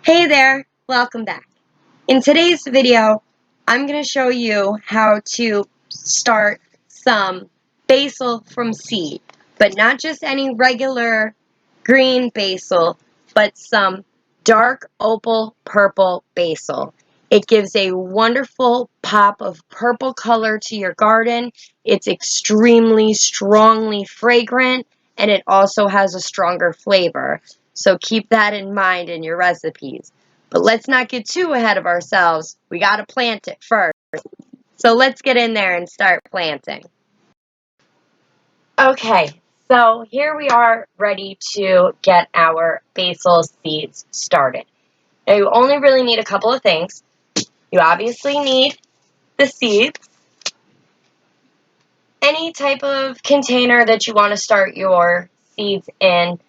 Hey there, welcome back. In today's video, I'm going to show you how to start some basil from seed, but not just any regular green basil, but some dark opal purple basil. It gives a wonderful pop of purple color to your garden. It's extremely strongly fragrant, and it also has a stronger flavor. So keep that in mind in your recipes. But let's not get too ahead of ourselves. We got to plant it first. So let's get in there and start planting. Okay, so here we are ready to get our basil seeds started. Now you only really need a couple of things. You obviously need the seeds, any type of container that you want to start your seeds in.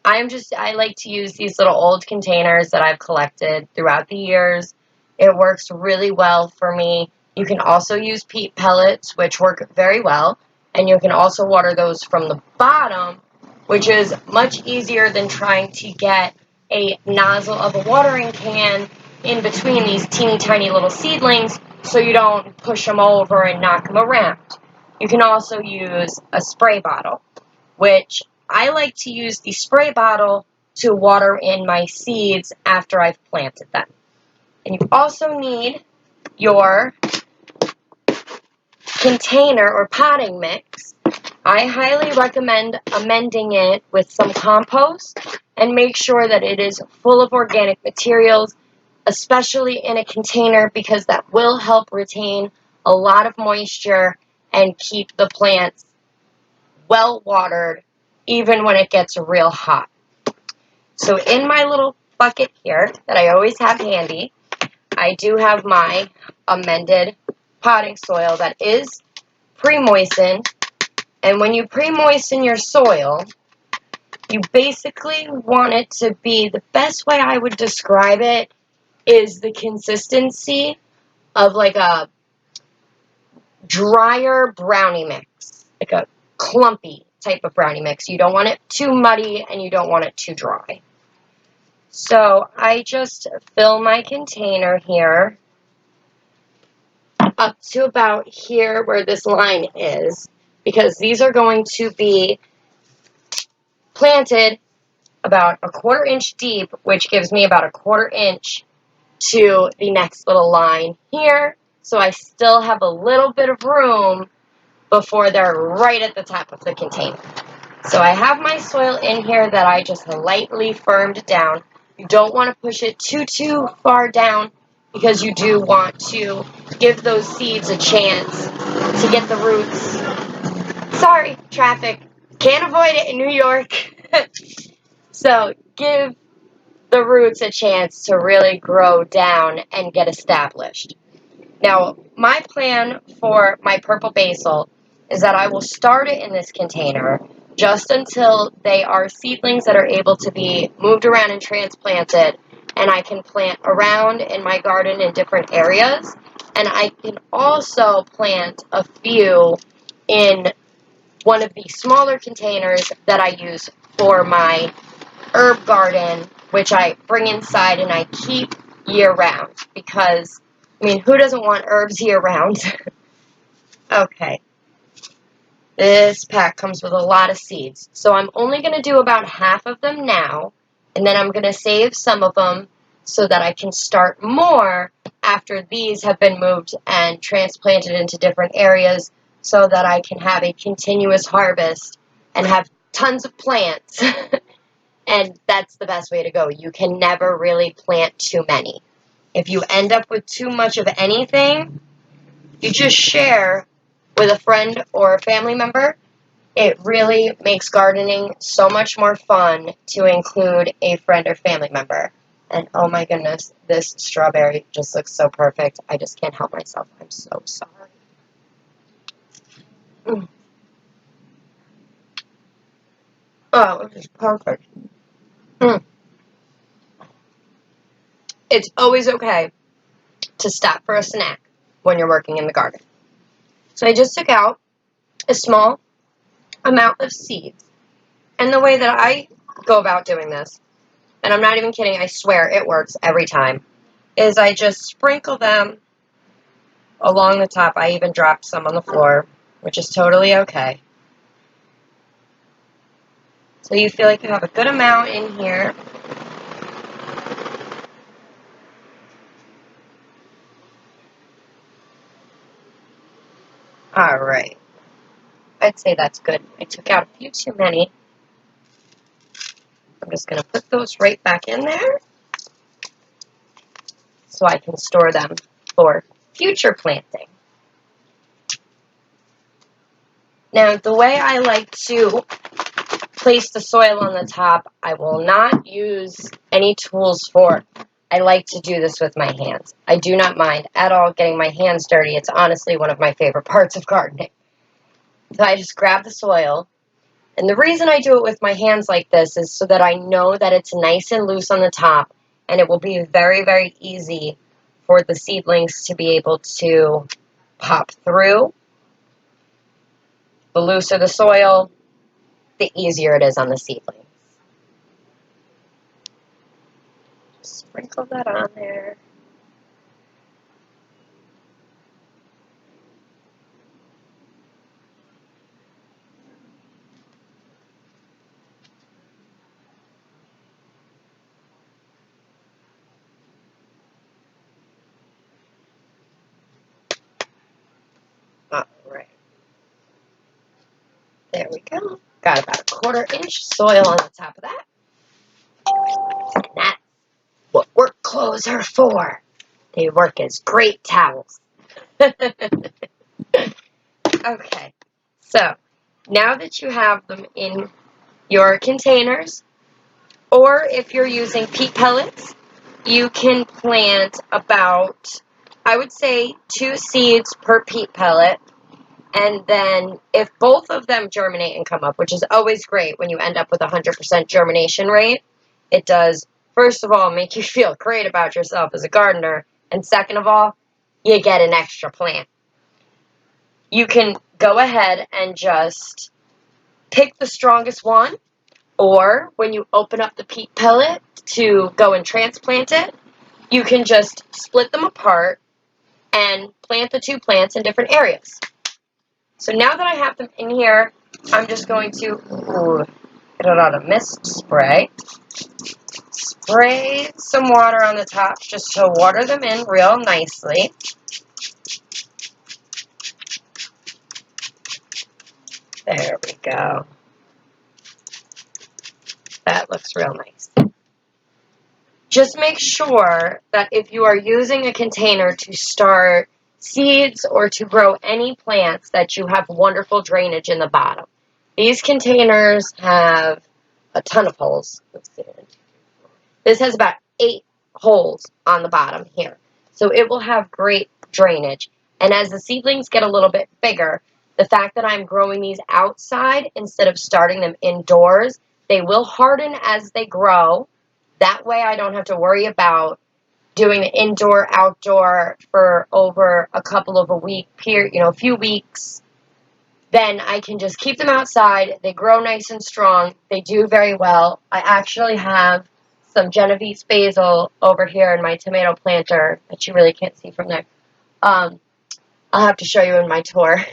I like to use these little old containers that I've collected throughout the years. It works really well for me. You can also use peat pellets, which work very well, and you can also water those from the bottom, which is much easier than trying to get a nozzle of a watering can in between these teeny tiny little seedlings so you don't push them over and knock them around. You can also use a spray bottle, which I like to use the spray bottle to water in my seeds after I've planted them. And you also need your container or potting mix. I highly recommend amending it with some compost and make sure that it is full of organic materials, especially in a container, because that will help retain a lot of moisture and keep the plants well watered even when it gets real hot. So in my little bucket here that I always have handy, I do have my amended potting soil that is pre-moistened. And when you pre-moisten your soil, you basically want it to be, the best way I would describe it is the consistency of like a drier brownie mix, like a clumpy type of brownie mix. You don't want it too muddy and you don't want it too dry. So I just fill my container here up to about here where this line is, because these are going to be planted about a 1/4 inch deep, which gives me about a 1/4 inch to the next little line here. So I still have a little bit of room before they're right at the top of the container. So I have my soil in here that I just lightly firmed down. You don't want to push it too far down, because you do want to give those seeds a chance to get the roots. Sorry, traffic. Can't avoid it in New York. So give the roots a chance to really grow down and get established. Now, my plan for my purple basil is that I will start it in this container just until they are seedlings that are able to be moved around and transplanted, and I can plant around in my garden in different areas. And I can also plant a few in one of the smaller containers that I use for my herb garden, which I bring inside and I keep year round, because I mean, who doesn't want herbs year-round? Okay. This pack comes with a lot of seeds. So I'm only going to do about half of them now, and then I'm going to save some of them so that I can start more after these have been moved and transplanted into different areas, so that I can have a continuous harvest and have tons of plants. And that's the best way to go. You can never really plant too many. If you end up with too much of anything, you just share with a friend or a family member. It really makes gardening so much more fun to include a friend or family member. And oh my goodness, this strawberry just looks so perfect. I just can't help myself. I'm so sorry. Oh, this is perfect. It's always okay to stop for a snack when you're working in the garden. So I just took out a small amount of seeds. And the way that I go about doing this and I'm not even kidding, I swear it works every time, is I just sprinkle them along the top. I even dropped some on the floor, which is totally okay. So you feel like you have a good amount in here. Alright. I'd say that's good. I took out a few too many. I'm just going to put those right back in there so I can store them for future planting. Now, the way I like to place the soil on the top, I will not use any tools for. I like to do this with my hands. I do not mind at all getting my hands dirty. It's honestly one of my favorite parts of gardening. So I just grab the soil. And the reason I do it with my hands like this is so that I know that it's nice and loose on the top, and it will be very, very easy for the seedlings to be able to pop through. The looser the soil, the easier it is on the seedlings. Just sprinkle that on there. Alright. There we go. Got about a 1/4 inch soil on the top of that. And that's what work clothes are for. They work as great towels. Okay, so now that you have them in your containers, or if you're using peat pellets, you can plant about, I would say, 2 seeds per peat pellet. And then if both of them germinate and come up, which is always great when you end up with a 100% germination rate, it does, first of all, make you feel great about yourself as a gardener, and second of all, you get an extra plant. You can go ahead and just pick the strongest one, or when you open up the peat pellet to go and transplant it, you can just split them apart and plant the 2 plants in different areas. So now that I have them in here, I'm just going to get it out of mist spray. Spray some water on the top just to water them in real nicely. There we go. That looks real nice. Just make sure that if you are using a container to start seeds or to grow any plants, that you have wonderful drainage in the bottom. These containers have a ton of holes. Let's see. This has about 8 holes on the bottom here. So it will have great drainage. And as the seedlings get a little bit bigger, the fact that I'm growing these outside instead of starting them indoors, they will harden as they grow. That way I don't have to worry about doing the indoor, outdoor for over a couple of a week period, a few weeks. Then I can just keep them outside. They grow nice and strong. They do very well. I actually have some Genovese basil over here in my tomato planter that you really can't see from there. I'll have to show you in my tour.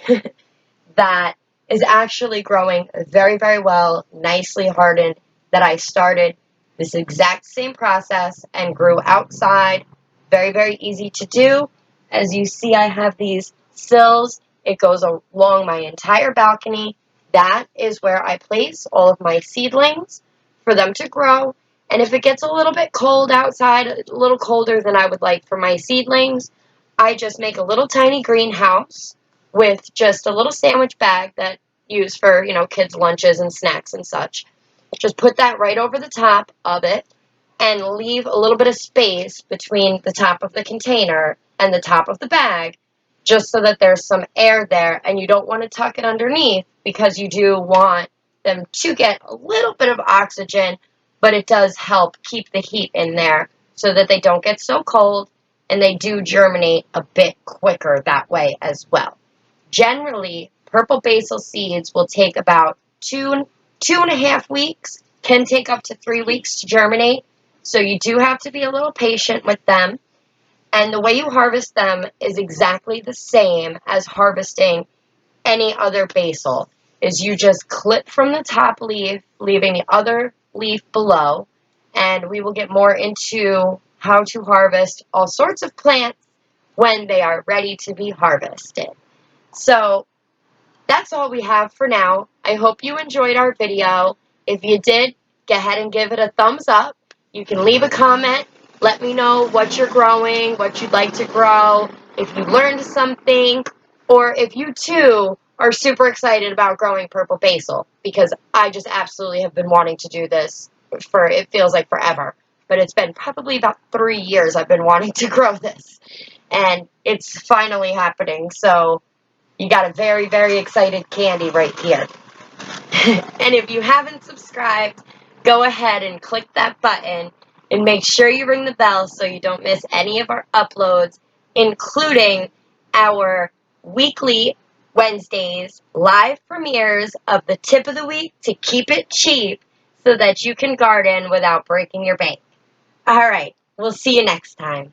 That is actually growing very, very well, nicely hardened, that I started this exact same process and grew outside. Very, very easy to do. As you see, I have these sills. It goes along my entire balcony. That is where I place all of my seedlings for them to grow. And if it gets a little bit cold outside, a little colder than I would like for my seedlings, I just make a little tiny greenhouse with just a little sandwich bag that used for, kids' lunches and snacks and such. Just put that right over the top of it and leave a little bit of space between the top of the container and the top of the bag, just so that there's some air there, and you don't want to tuck it underneath because you do want them to get a little bit of oxygen, but it does help keep the heat in there so that they don't get so cold, and they do germinate a bit quicker that way as well. Generally, purple basil seeds will take about 2.5 weeks, can take up to 3 weeks to germinate. So you do have to be a little patient with them. And the way you harvest them is exactly the same as harvesting any other basil. Is you just clip from the top leaf, leaving the other leaf below. And we will get more into how to harvest all sorts of plants when they are ready to be harvested. So that's all we have for now. I hope you enjoyed our video. If you did, go ahead and give it a thumbs up. You can leave a comment. Let me know what you're growing, what you'd like to grow, if you learned something, or if you too are super excited about growing purple basil, because I just absolutely have been wanting to do this for, it feels like forever. But it's been probably about 3 years I've been wanting to grow this. And it's finally happening, so you got a very, very excited Candee right here. And if you haven't subscribed, go ahead and click that button and make sure you ring the bell so you don't miss any of our uploads, including our weekly Wednesdays live premieres of the tip of the week to keep it cheap so that you can garden without breaking your bank. All right, we'll see you next time.